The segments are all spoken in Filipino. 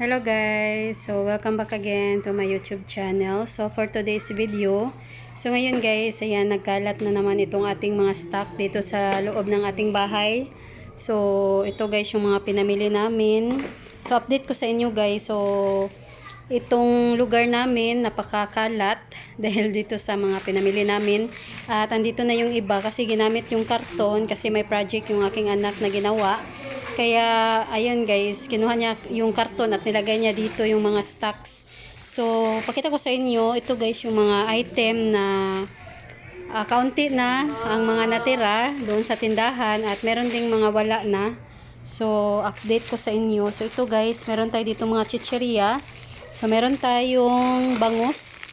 Hello guys! So welcome back again to my YouTube channel. So for today's video, so ngayon guys, ayan, nagkalat na naman itong ating mga stock dito sa loob ng ating bahay. So ito guys yung mga pinamili namin. So update ko sa inyo guys. So itong lugar namin napakakalat dahil dito sa mga pinamili namin. At andito na yung iba kasi ginamit yung karton kasi may project yung aking anak na ginawa. Kaya, ayun guys, kinuha niya yung karton at nilagay niya dito yung mga stocks. So, pakita ko sa inyo, ito guys yung mga item na kaunti na ang mga natira doon sa tindahan at meron ding mga wala na. So, update ko sa inyo. So, ito guys, meron tayo dito mga chicheria. So, meron tayong bangus.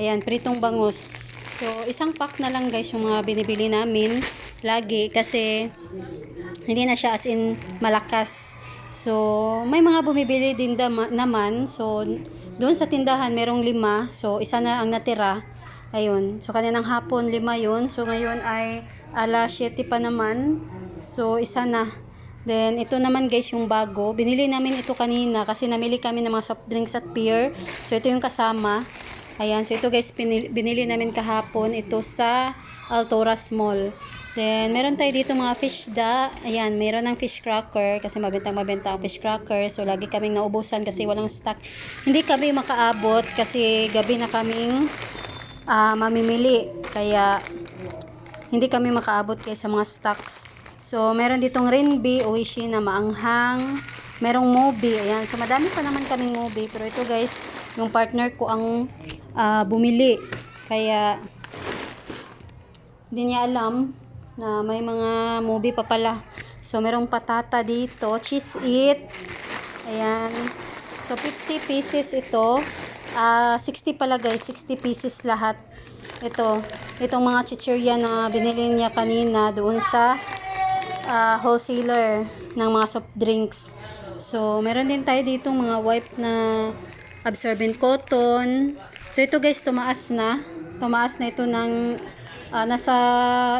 Ayan, pritong bangus. So, isang pack na lang guys yung mga binibili namin lagi kasi hindi na siya as in malakas. So, may mga bumibili din naman. So, doon sa tindahan, merong 5. So, isa na ang natira. Ayun. So, kaninang hapon, 5 yun. So, ngayon ay alas 7 pa naman. So, isa na. Then, ito naman guys yung bago. Binili namin ito kanina kasi namili kami ng mga soft drinks at beer. So, ito yung kasama. Ayan. So, ito guys, binili namin kahapon. Ito sa Altoras Mall. Then, meron tayo dito mga fish da. Ayan, meron ng fish cracker kasi mabenta ang fish cracker. So, lagi kaming naubusan kasi walang stock. Hindi kami makaabot kasi gabi na kaming mamimili. Kaya, hindi kami makaabot kaya sa mga stocks. So, meron ditong Rinbi, Oishi na maanghang. Merong Mobi. Ayan, so madami pa naman kaming Mobi. Pero ito guys, yung partner ko ang bumili. Kaya, hindi niya alam na may mga movie pa pala. So, merong patata dito. Cheese It. Ayan. So, 50 pieces ito. 60 pala guys. 60 pieces lahat. Itong mga chichirya na binili niya kanina doon sa wholesaler ng mga soft drinks. So, meron din tayo dito mga wipe na absorbent cotton. So, ito guys, tumaas na. Tumaas na ito ng nasa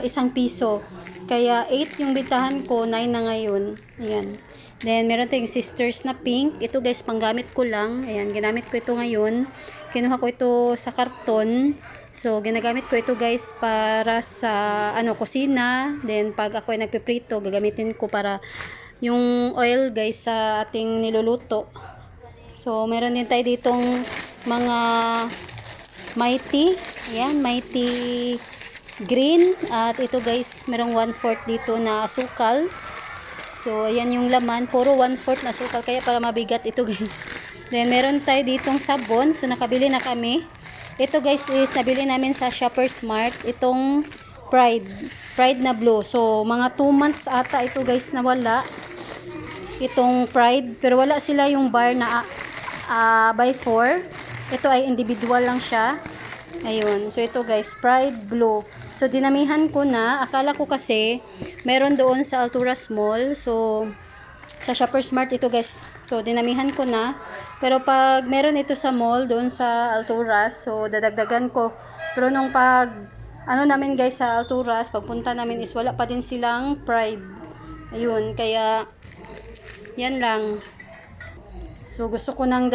1 piso. Kaya 8 yung bitahan ko, 9 na ngayon. Ayan. Then meron tayong sisters na pink. Ito guys, panggamit ko lang. Ayan, ginamit ko ito ngayon. Kinuha ko ito sa karton. So, ginagamit ko ito guys para sa kusina. Then pag ako ay nagpiprito, gagamitin ko para yung oil guys sa ating niluluto. So, meron din tayo ditong mga Mighty. Ayan, Mighty green. At ito guys, merong 1/4 dito na asukal. So, ayan yung laman. Puro 1/4 na asukal. Kaya para mabigat ito guys. Then, meron tayo ditong sabon. So, nakabili na kami. Ito guys is nabili namin sa Shoppers Mart. Itong Pride na blue. So, mga 2 months ata ito guys na wala. Itong Pride. Pero wala sila yung bar na by 4. Ito ay individual lang siya. Ayun. So, ito guys, Pride Blue. So, dinamihan ko na. Akala ko kasi, meron doon sa Alturas Mall. So, sa Shoppers Mart ito guys. So, dinamihan ko na. Pero pag meron ito sa mall, doon sa Alturas, so, dadagdagan ko. Pero nung namin guys sa Alturas, pagpunta namin is wala pa din silang Pride. Ayun. Kaya, yan lang. So, gusto ko nang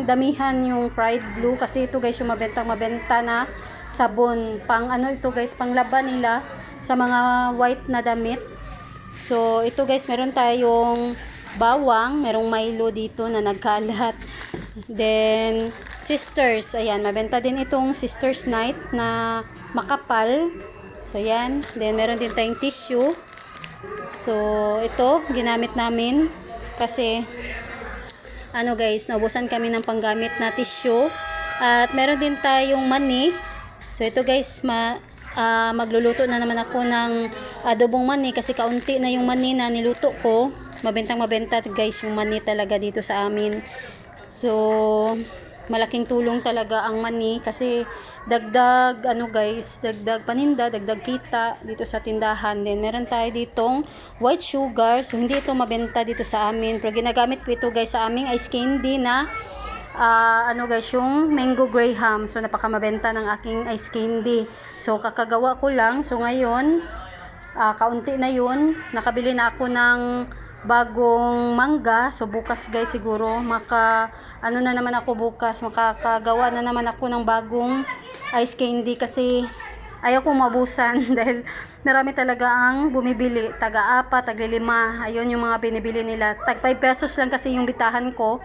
damihan yung Pride Blue kasi ito guys yung mabenta na sabon. Ito guys, pang laban nila sa mga white na damit. So, ito guys, meron tayong bawang, merong Milo dito na nagkalat. Then, Sisters, ayan, mabenta din itong Sisters Night na makapal. So, yan. Then, meron din tayong tissue. So, ito, ginamit namin kasi guys, naubusan kami ng panggamit na tissue. At meron din tayong mani. So ito guys, magluluto na naman ako ng adobong mani kasi kaunti na yung mani na niluto ko. Mabenta guys yung mani talaga dito sa amin. So malaking tulong talaga ang mani kasi dagdag paninda, dagdag kita dito sa tindahan. Then meron tayo ditong white sugar. So hindi ito mabenta dito sa amin, pero ginagamit ko ito guys sa aming ice candy na guys, yung mango graham. So napakamabenta ng aking ice candy. So kakagawa ko lang. So ngayon kaunti na yun. Nakabili na ako ng bagong mangga. So bukas guys siguro ano na naman ako bukas, makakagawa na naman ako ng bagong ice candy kasi ayaw kong mabusan dahil marami talaga ang bumibili, taga-4, tagli-5. Ayun yung mga binibili nila. Tag 5 pesos lang kasi yung bitahan ko.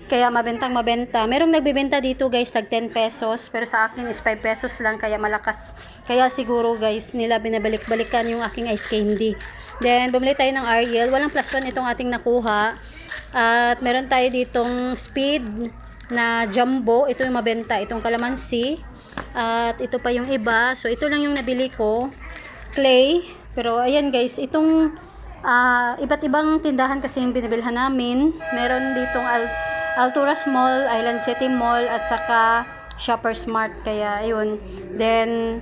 Kaya mabentang mabenta. Merong nagbebenta dito guys tag 10 pesos, pero sa akin is 5 pesos lang kaya malakas. Kaya siguro guys nila binabalik-balikan yung aking ice candy. Then bumili tayo ng Ariel. Walang plus 1 itong ating nakuha. At meron tayo ditong Speed na jumbo. Ito yung mabenta, itong kalamansi. At ito pa yung iba. So ito lang yung nabili ko. Clay. Pero ayan guys, itong iba't ibang tindahan kasi yung binibilhan namin. Meron ditong Alturas Mall, Island City Mall, at saka Shoppers Mart. Kaya ayun. Then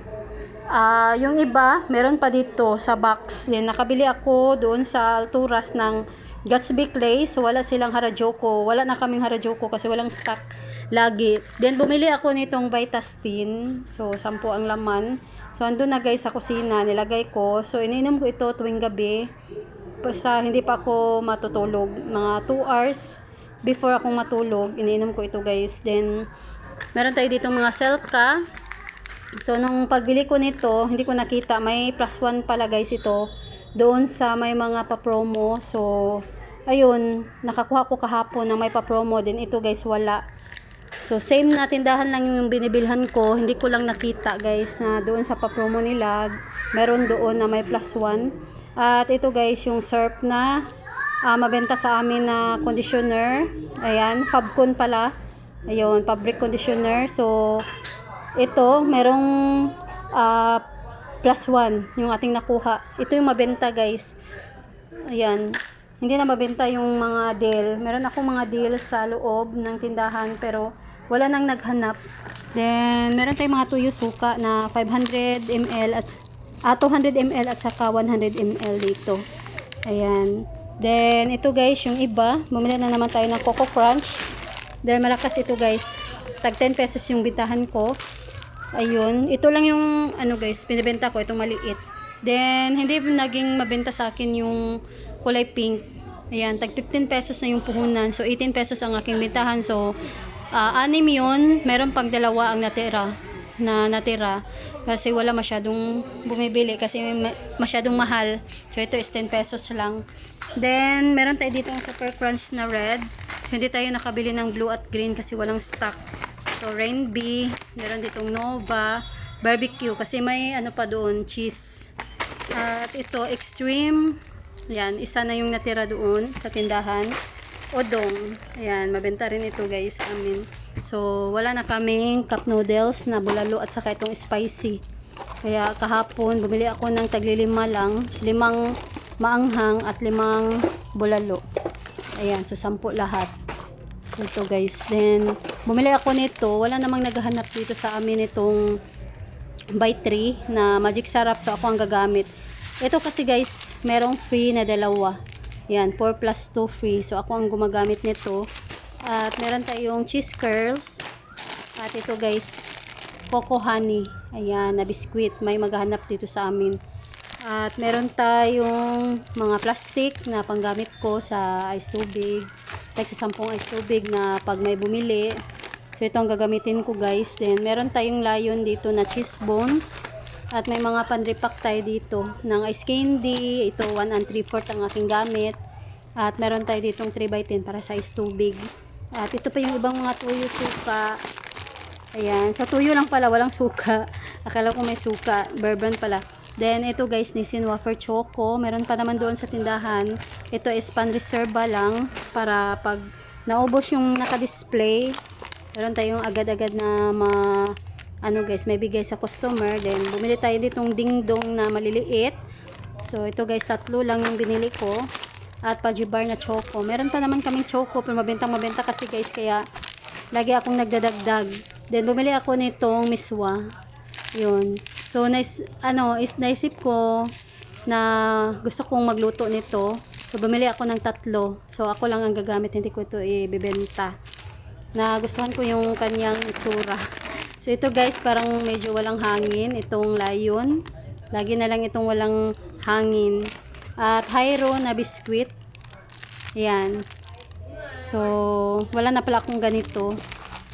yung iba, meron pa dito sa box. Then nakabili ako doon sa Alturas ng Gatsby Clay. So wala silang Harajuku. Wala na kaming Harajuku kasi walang stock lagi. Then bumili ako nitong Vitastin. So 10 ang laman. So andun na guys sa kusina, nilagay ko. So iniinom ko ito tuwing gabi. Basta hindi pa ako matutulog. Mga 2 hours before akong matulog, iniinom ko ito guys. Then meron tayo dito mga Selka. So nung pagbili ko nito, hindi ko nakita, may plus 1 pala guys ito doon sa may mga pa-promo. So ayun, nakakuha ko kahapon na may pa-promo din. Ito guys wala. So same na tindahan lang yung binibilhan ko, hindi ko lang nakita guys na doon sa pa-promo nila meron doon na may plus 1. At ito guys yung Surf na mabenta sa amin na conditioner. Ayan, Fabcon pala. Ayun, fabric conditioner. So ito merong plus 1 yung ating nakuha. Ito yung mabenta guys. Ayan, hindi na mabenta yung mga deal. Meron ako mga deal sa loob ng tindahan pero wala nang naghanap. Then meron tayong mga tuyo suka na 500 ml at 200 ml at saka 100 ml dito. Ayan. Then ito guys yung iba, bumili na naman tayo ng Coco Crunch. Then malakas ito guys. Tag 10 pesos yung bitahan ko. Ayun, ito lang yung ano guys, binibenta ko itong maliit. Then hindi naging mabenta sa akin yung kulay pink. Ayan, tag 15 pesos na yung puhunan. So 18 pesos ang aking bentahan. So 6 yun, meron pang 2 ang natira kasi wala masyadong bumibili kasi masyadong mahal. So ito is 10 pesos lang. Then meron tayo dito ng Super Crunch na red. So hindi tayo nakabili ng blue at green kasi walang stock. So Rain Bee, meron ditong Nova, barbecue kasi may ano pa doon, cheese. At ito Extreme. Yan, isa na yung natira doon sa tindahan. Odong. Ayan, mabenta rin ito guys sa amin. So, wala na kaming cup noodles na bulalo at saka itong spicy. Kaya kahapon, bumili ako ng tagli-5 lang. 5 maanghang at 5 bulalo. Ayan, so 10 lahat. So, ito guys. Then, bumili ako nito. Wala namang naghahanap dito sa amin itong buy 3 na magic syrup. So, ako ang gagamit. Ito kasi guys, merong free na 2. Yan, 4 plus 2 free. So, ako ang gumagamit nito. At meron tayong cheese curls. At ito guys, coco honey. Ayan, na biskuit. May maghahanap dito sa amin. At meron tayong mga plastic na panggamit ko sa ice tubig. Like sa 10 ice tubig na pag may bumili. So, ito ang gagamitin ko guys. Then, meron tayong Lion dito na cheese bones. At may mga pan-repack tayo dito ng ice candy. Ito 1 3/4 ang aking gamit. At meron tayo ditong 3x10 para sa ice tubig. At ito pa yung ibang mga tuyo suka. Ayan. Sa tuyo lang pala, walang suka. Akala ko may suka. Bear Brand pala. Then ito guys, Nissin Wafer Choco. Meron pa naman doon sa tindahan. Ito is pan-reserva lang. Para pag naubos yung naka-display, meron tayong agad-agad na ano guys, may bigay sa customer. Then bumili tayo ditong dingdong na maliliit. So ito guys, 3 lang yung binili ko. At Pajibar na choco. Meron pa naman kaming choco pero mabenta kasi guys, kaya lagi akong nagdadagdag. Then bumili ako nitong miswa. Yun. So naisip ko na gusto kong magluto nito. So bumili ako ng 3. So ako lang ang gagamit, hindi ko ito ibebenta. Nagustuhan ko yung kanyang itsura. So ito guys, parang medyo walang hangin itong Lion. Lagi na lang itong walang hangin. At Hyro na biskuit. Ayan. So, wala na pala akong ganito.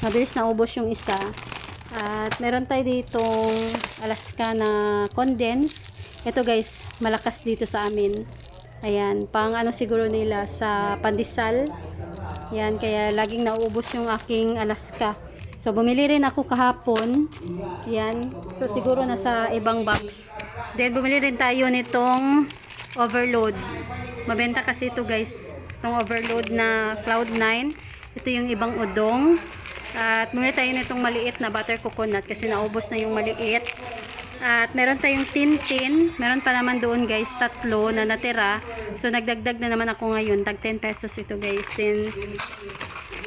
Mabilis na ubos yung isa. At meron tayo ditong Alaska na condense. Ito guys, malakas dito sa amin. Ayan, pang ano siguro nila sa pandesal. Ayan, kaya laging nauubos yung aking Alaska. So, bumili rin ako kahapon. Ayan, so siguro nasa ibang box. Then, bumili rin tayo nitong overload. Mabenta kasi ito guys, itong overload na Cloud9. Ito yung ibang udong. At muna tayo nitong maliit na butter coconut kasi naubos na yung maliit. At meron tayong tintin. Meron pa naman doon guys, 3 na natira. So nagdagdag na naman ako ngayon. Tag 10 pesos ito guys. Then,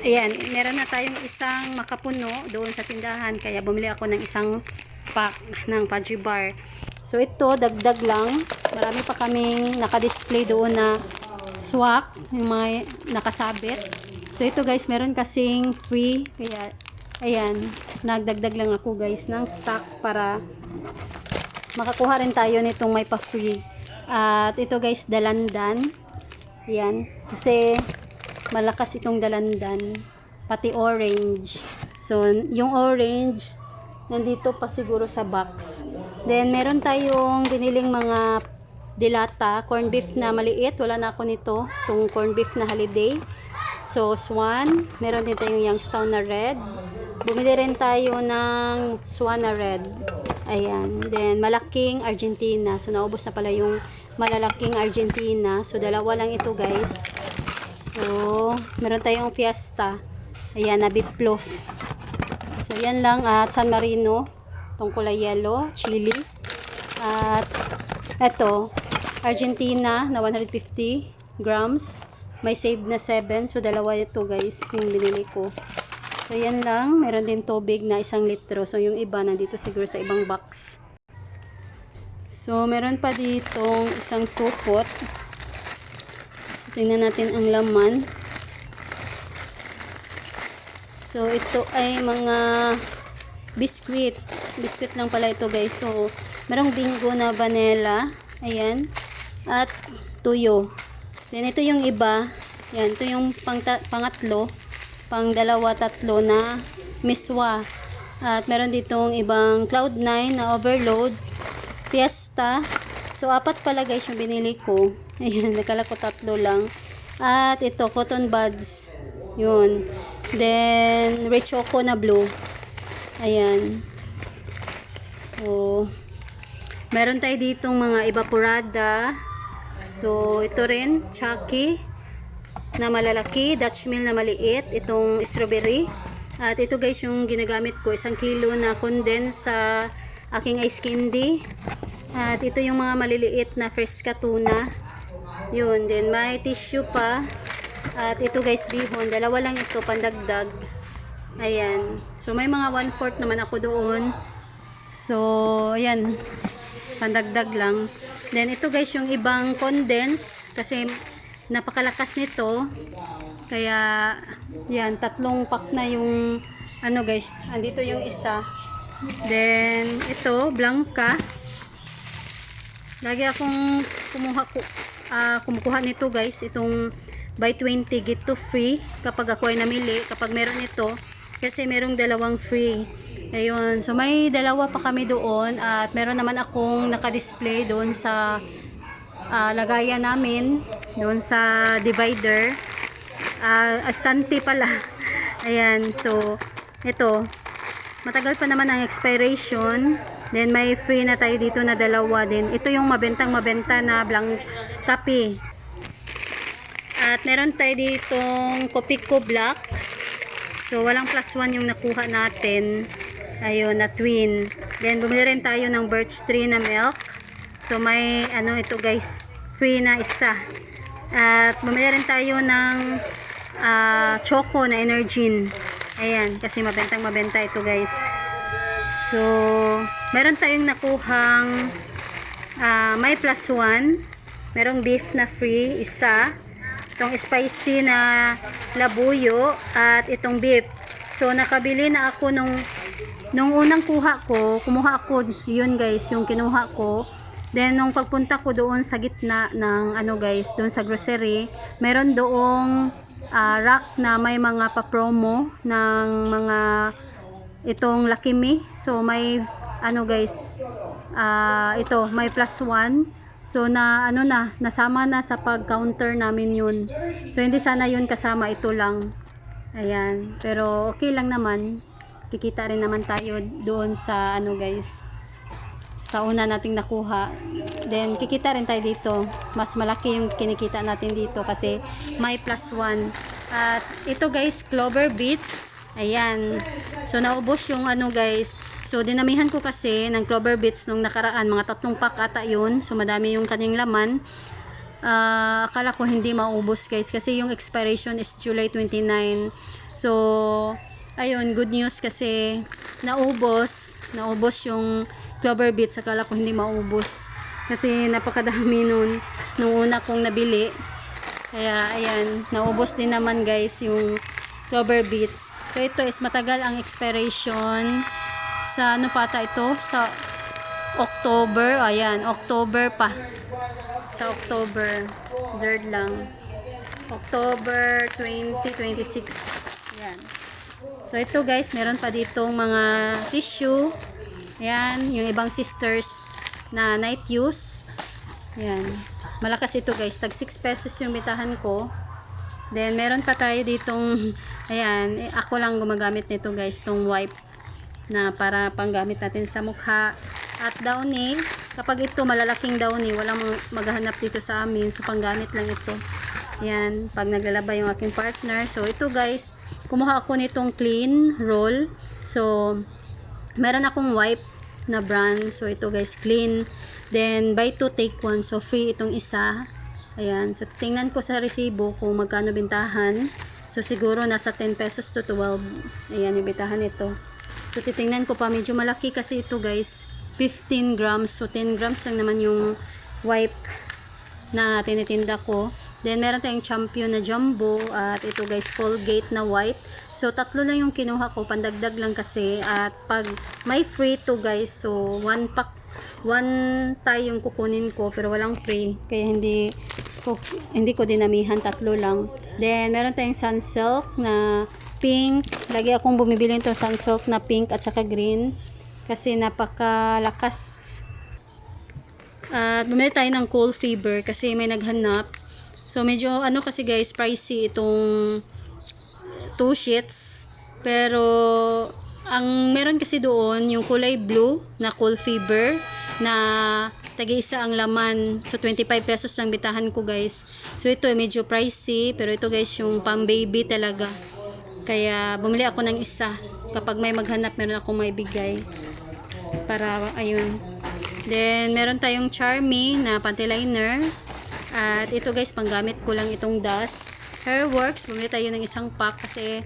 ayan, meron na tayong isang makapuno doon sa tindahan. Kaya bumili ako ng isang pack ng Pudgy Bar. So ito, dagdag lang. Marami pa kaming naka-display doon na swak. Yung mga nakasabit. So ito guys, meron kasing free, kaya ayan, nagdagdag lang ako guys ng stock para makakuha rin tayo nitong may pa-free. At ito guys, dalandan. Ayan, kasi malakas itong dalandan, pati orange. So yung orange nandito pa siguro sa box. Then meron tayong biniling mga dilata, corn beef na maliit, wala na ako nito, itong corn beef na holiday. So, swan. Meron din tayong Youngstown na red. Bumili rin tayo ng swan na red. Ayan. Then, malaking Argentina. So, naubos na pala yung malalaking Argentina. So, dalawa lang ito, guys. So, meron tayong Fiesta. Ayan, na beef loaf. So, yan lang. At San Marino. Itong kulay yellow. Chili. At, eto, Argentina na 150 grams. May save na 7. So, dalawa ito guys, yung binili ko. So, yan lang. Meron din tubig na 1 litro. So, yung iba nandito siguro sa ibang box. So, meron pa ditong isang supot. So, tingnan natin ang laman. So, ito ay mga biscuit. Biscuit lang pala ito guys. So, merong bingo na vanilla. Ayan. At tuyo. Then, ito yung iba. Yan, ito yung pangatlo. Pang dalawa, tatlo na miswa. At meron ditong ibang Cloud9 na overload. Fiesta. So, 4 pala guys yung binili ko. Ayan, nakala ko 3 lang. At ito, cotton buds. Yun. Then, Rich Choco na blue. Ayan. So, meron tayo ditong mga evaporada. So, ito rin, Chucky na malalaki, Dutch Mill na maliit, itong strawberry. At ito guys yung ginagamit ko, 1 kilo na condense sa aking ice candy. At ito yung mga maliliit na Fresca tuna. Yun, then may tissue pa. At ito guys, bihon, dalawa lang ito, pandagdag. Ayan. So, may mga 1/4 naman ako doon. So, ayan. Pandagdag lang. Then ito guys yung ibang condense kasi napakalakas nito. Kaya yan, 3 pack na yung ano guys, andito yung isa. Then ito, Blanca. Lagi akong kumukuha nito guys, itong buy 20 get 2 free kapag ako ay namili, kapag meron ito. Kasi merong 2 free. Ayun. So, may 2 pa kami doon. At meron naman akong naka-display doon sa lagayan namin. Doon sa divider. Estante pala. Ayan. So, ito. Matagal pa naman ang expiration. Then, may free na tayo dito na 2 din. Ito yung mabenta na blank copy. At meron tayo ditong Copico Black. So, walang +1 yung nakuha natin. Ayun, na twin. Then, bumili rin tayo ng birch tree na milk. So, may, ano ito guys, free na isa. At, bumili rin tayo ng choco na Energin. Ayan, kasi mabenta ito guys. So, meron tayong nakuhang may +1. Merong beef na free, isa. Itong spicy na labuyo at itong beef. So, nakabili na ako nung unang kumuha ako, yun guys, yung kinuha ko. Then nung pagpunta ko doon sa gitna ng ano guys, doon sa grocery, meron doong rack na may mga pa-promo ng mga itong Lucky Me. So may ano guys, ito may +1. So na ano na, nasama na sa pag-counter namin yun. So hindi sana yun kasama, ito lang. Ayan, pero okay lang naman. Kikita rin naman tayo doon sa ano guys, sa una nating nakuha. Then kikita rin tayo dito. Mas malaki yung kinikita natin dito kasi may +1. At ito guys, Clover Beets. Ayan. So naubos yung ano guys. So dinamihan ko kasi ng Clover Beets nung nakaraan, mga 3 pack ata yun. So madami yung kanyang laman. Akala ko hindi maubos guys kasi yung expiration is July 29. So ayun, good news kasi naubos yung Clover Beets. Akala ko hindi maubos kasi napakadami nung una kong nabili. Kaya ayan, naubos din naman guys yung Clover Beets. So ito is matagal ang expiration. Sa ano pata ito? Sa October. Ayan, October pa. Sa October. Blurred lang. October 2026. Ayan. So ito guys, meron pa ditong mga tissue. Ayan, yung ibang sisters na night use. Ayan. Malakas ito guys. Tag 6 pesos yung bitahan ko. Then meron pa tayo ditong, ayan, ako lang gumagamit nito guys, tong wipe na para panggamit natin sa mukha. At downy, kapag ito malalaking downy, walang maghahanap dito sa amin, so panggamit lang ito. Ayan, pag naglalaba yung aking partner. So ito guys, kumuha ako nitong clean roll. So meron akong wipe na brand. So ito guys, clean. Then buy 2 take 1. So free itong isa. Ayan, so tingnan ko sa resibo kung magkano bintahan. So siguro nasa 10 pesos to 12. Ayan yung bintahan nito. So titingnan ko pa, medyo malaki kasi ito guys, 15 grams. So 10 grams lang naman yung wipe na tinitinda ko. Then meron tayong Champion na jumbo. At ito guys, Colgate na white. So tatlo lang yung kinuha ko, pandagdag lang kasi. At pag may free to guys, so 1 pack, 1 tie yung kukunin ko pero walang free. Kaya hindi ko dinamihan, tatlo lang. Then meron tayong Sunsilk na pink. Lagi akong bumibili nito Sunsilk na pink at saka green kasi napakalakas. At bumili tayo ng Cold Fever kasi may naghanap. So medyo ano kasi guys, pricey itong 2 sheets. Pero ang meron kasi doon yung kulay blue na Cold Fever na tagi-isa ang laman. So 25 pesos lang bitahan ko guys. So ito medyo pricey pero ito guys yung pang baby talaga. Kaya bumili ako ng isa. Kapag may maghanap, meron akong maibigay. Para, ayun. Then, meron tayong Charmy na panty liner. At ito guys, panggamit ko lang itong dust. Hairworks, bumili tayo ng isang pack kasi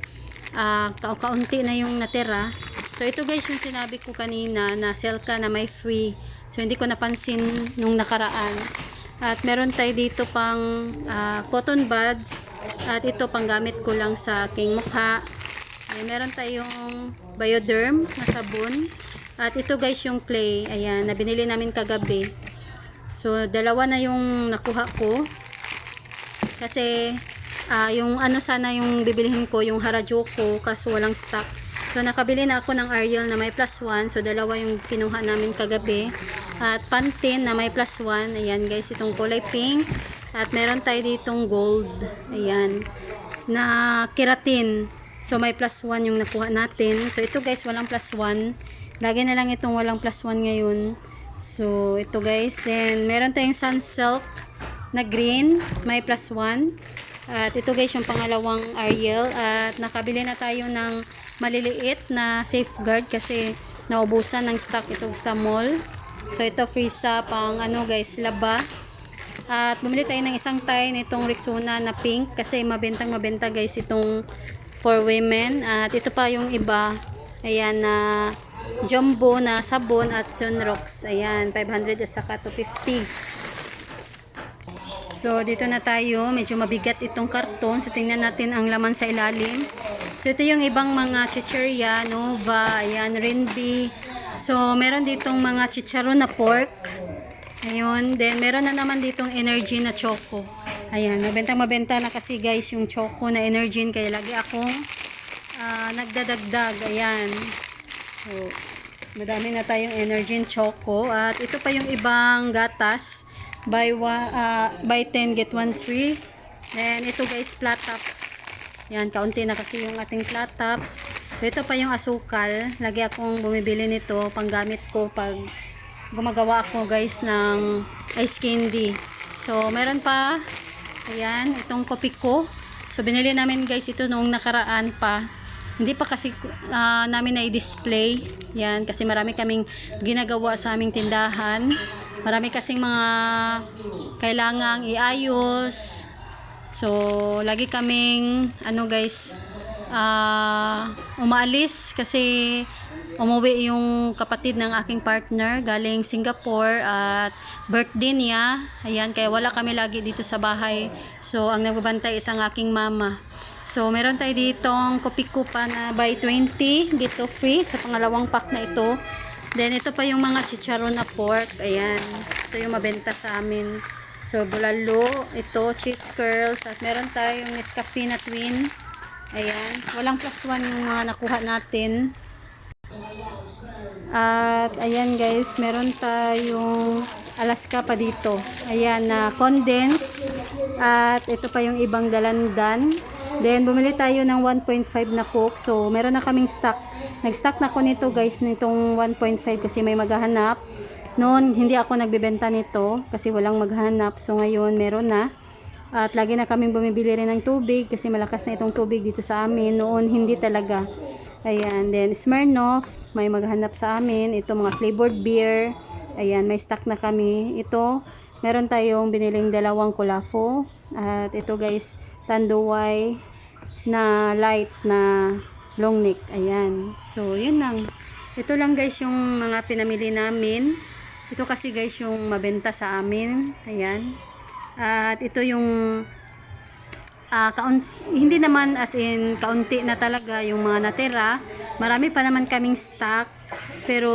kaunti na yung natira. So, ito guys, yung sinabi ko kanina na Selka na may free. So, hindi ko napansin nung nakaraan. At meron tayo dito pang cotton buds. At ito panggamit ko lang sa aking mukha. Meron tayong Bioderm na sabon. At ito guys yung clay. Ayan, na binili namin kagabi. So, dalawa na yung nakuha ko. Kasi yung ano sana yung bibilihin ko, yung Harajuku, kaso walang stock. So, nakabili na ako ng Ariel na may +1. So, dalawa yung kinuha namin kagabi. At Pantene na may +1. Ayan guys, itong kulay pink. At meron tayo ditong gold. Ayan. Na keratin. So may +1 yung nakuha natin. So ito guys, walang +1. Lagi na lang itong walang +1 ngayon. So ito guys. Then meron tayong Sunsilk na green. May +1. At ito guys yung pangalawang Ariel. At nakabili na tayo ng maliliit na safeguard kasi naubusan ng stock ito sa mall. So ito free sa pang ano guys, laba. At bumili tayo ng isang tie nitong Rexona na pink kasi mabenta guys itong for women. At ito pa yung iba. Ayan na jumbo na sabon at Sunrox. Ayan, 500 at saka 250. So dito na tayo. Medyo mabigat itong karton. So tingnan natin ang laman sa ilalim. So ito yung ibang mga chicheria, Nova, ayan, Renby. So meron ditong mga chicharon na pork. Ayun, then meron na naman ditong energy na choco. Ayan, mabenta na kasi guys yung choco na energy, kaya lagi akong nagdadagdag. Ayan. So, madami na tayong energy choco. At ito pa yung ibang gatas. Buy 10 get 1 free. Then ito guys, flat tops. Yan, kaunti na kasi yung ating flat tops. So, ito pa yung asukal. Lagi akong bumibili nito, panggamit ko pag gumagawa ako guys ng ice candy. So, meron pa, ayan, itong kopi ko. So, binili namin guys ito noong nakaraan pa. Hindi pa kasi namin na-display. Yan, kasi marami kaming ginagawa sa aming tindahan. Marami kasing mga kailangang iayos. So, lagi kaming guys, umaalis kasi umuwi yung kapatid ng aking partner galing Singapore at birthday niya. Ayan, kaya wala kami lagi dito sa bahay. So, ang nagbabantay is ang aking mama. So, meron tayo ditong kopiko pa na buy 20, get 2 free. So, pangalawang pack na ito. Then, ito pa yung mga chicharon na pork. Ayan. Ito yung mabenta sa amin. So, bulalo. Ito, cheese curls. At meron tayong Nescafe na twin. Ayan. Walang +1 yung mga nakuha natin. At, ayan guys. Meron tayong Alaska pa dito. Ayan, na condense. At, ito pa yung ibang dalandan. Then, bumili tayo ng 1.5 na Coke. So, meron na kaming stock. Nag-stock na ko nito guys, nitong 1.5 kasi may maghahanap. Noon, hindi ako nagbebenta nito kasi walang maghahanap. So, ngayon, meron na. At lagi na kaming bumibili rin ng tubig kasi malakas na itong tubig dito sa amin. Noon, hindi talaga. Ayan. Then, Smirnoff, may maghahanap sa amin. Ito, mga flavored beer. Ayan, may stock na kami. Ito, meron tayong biniling 2 kulafo. At ito guys, Tanduay na light na long neck. Ayan. So, yun lang. Ito lang guys yung mga pinamili namin. Ito kasi guys yung mabenta sa amin. Ayan. At ito yung hindi naman as in kaunti na talaga yung mga natira. Marami pa naman kaming stock. Pero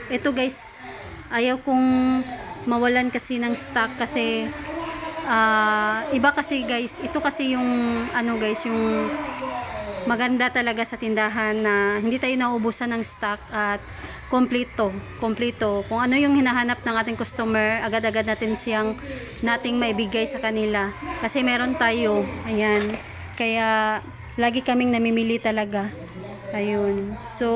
ito guys, ayaw kong mawalan kasi ng stock kasi iba kasi guys, ito kasi yung guys, yung maganda talaga sa tindahan na hindi tayo nauubusan ng stock at kompleto. Kung ano yung hinahanap ng ating customer, agad-agad nating maibigay sa kanila. Kasi meron tayo, ayan. Kaya lagi kaming namimili talaga. Ayun. So,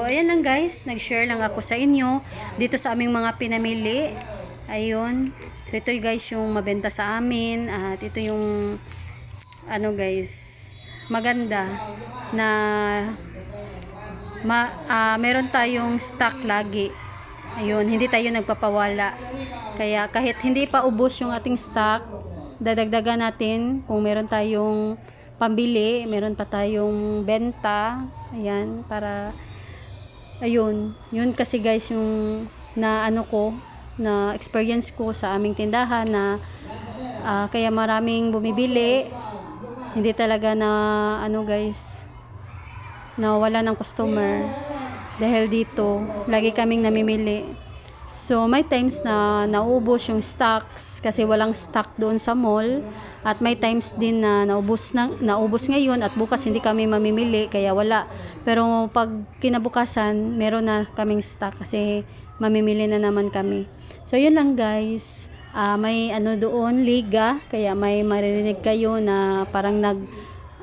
ayan lang guys, nag-share lang ako sa inyo dito sa aming mga pinamili. Ayun. So, ito guys yung mabenta sa amin at ito yung guys, maganda na meron tayong stock lagi. Ayun, hindi tayo nagpapawala. Kaya kahit hindi pa ubos yung ating stock, dadagdagan natin kung meron tayong pambili, meron pa tayong benta. Ayan, para ayun, yun kasi guys yung na experience ko sa aming tindahan na kaya maraming bumibili, hindi talaga na guys, na wala ng customer dahil dito lagi kaming namimili. So may times na naubos yung stocks kasi walang stock doon sa mall, at may times din na naubos ngayon at bukas hindi kami mamimili kaya wala, pero pag kinabukasan meron na kaming stock kasi mamimili na naman kami. So, yun lang guys. May doon, liga. Kaya may maririnig kayo na parang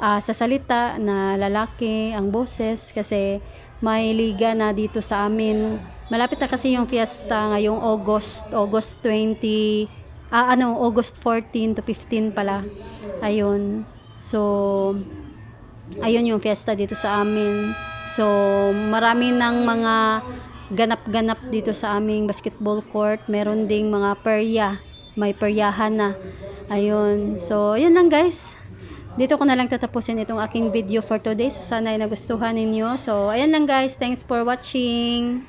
sasalita na lalaki ang boses. Kasi may liga na dito sa amin. Malapit na kasi yung fiesta ngayong August 20, August 14 to 15 pala. Ayun. So, ayun yung fiesta dito sa amin. So, marami ng mga ganap-ganap dito sa aming basketball court. Meron ding mga perya. May peryahan na. Ayun. So, yun lang guys. Dito ko na lang tatapusin itong aking video for today. So, sana ay nagustuhan ninyo. So, ayan lang guys. Thanks for watching.